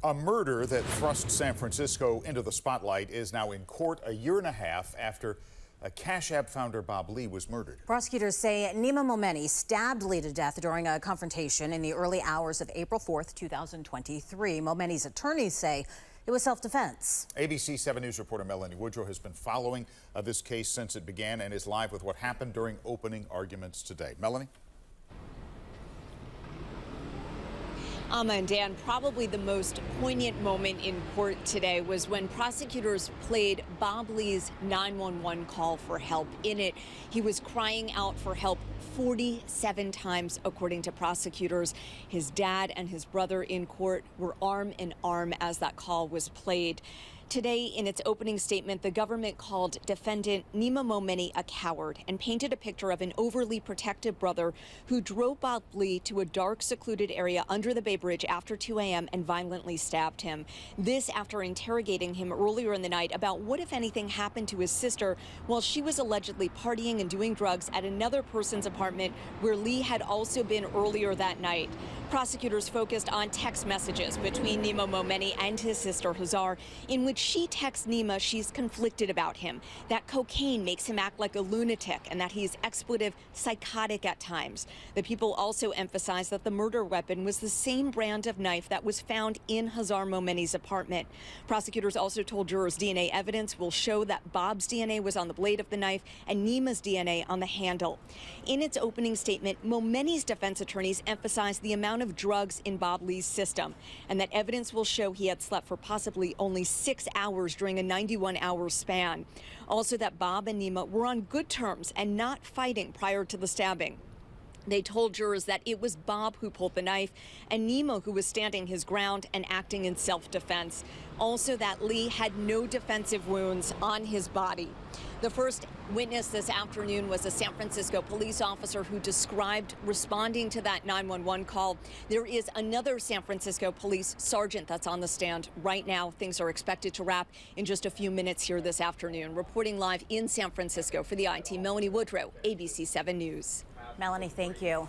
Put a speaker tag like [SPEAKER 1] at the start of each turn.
[SPEAKER 1] A murder that thrust San Francisco into the spotlight is now in court a year and a half after a Cash App founder Bob Lee was murdered.
[SPEAKER 2] Prosecutors say Nima Momeni stabbed Lee to death during a confrontation in the early hours of April 4th, 2023. Momeni's attorneys say it was self-defense.
[SPEAKER 1] ABC 7 News reporter Melanie Woodrow has been following this case since it began and is live with what happened during opening arguments today. Melanie?
[SPEAKER 3] Amma and Dan, probably the most poignant moment in court today was when prosecutors played Bob Lee's 911 call for help. In it, he was crying out for help 47 times, according to prosecutors. His dad and his brother in court were arm in arm as that call was played. Today, in its opening statement, the government called defendant Nima Momeni a coward and painted a picture of an overly protective brother who drove Bob Lee to a dark, secluded area under the Bay Bridge after 2 a.m. and violently stabbed him. This after interrogating him earlier in the night about what, if anything, happened to his sister while she was allegedly partying and doing drugs at another person's apartment where Lee had also been earlier that night. Prosecutors focused on text messages between Nima Momeni and his sister Hazar, in which she texts Nima she's conflicted about him, that cocaine makes him act like a lunatic, and that he's expletive psychotic at times. The people also emphasized that the murder weapon was the same brand of knife that was found in Hazar Momeni's apartment. Prosecutors also told jurors DNA evidence will show that Bob's DNA was on the blade of the knife and Nima's DNA on the handle. In its opening statement, Momeni's defense attorneys emphasized the amount of drugs in Bob Lee's system and that evidence will show he had slept for possibly only 6 hours during a 91-hour span. Also that Bob and Nima were on good terms and not fighting prior to the stabbing. They told jurors that it was Bob who pulled the knife and Nima who was standing his ground and acting in self-defense. Also that Lee had no defensive wounds on his body. The first witness this afternoon was a San Francisco police officer who described responding to that 911 call. There is another San Francisco police sergeant that's on the stand right now. Things are expected to wrap in just a few minutes here this afternoon. Reporting live in San Francisco for the IT, Melanie Woodrow, ABC 7 News.
[SPEAKER 2] Melanie, thank you.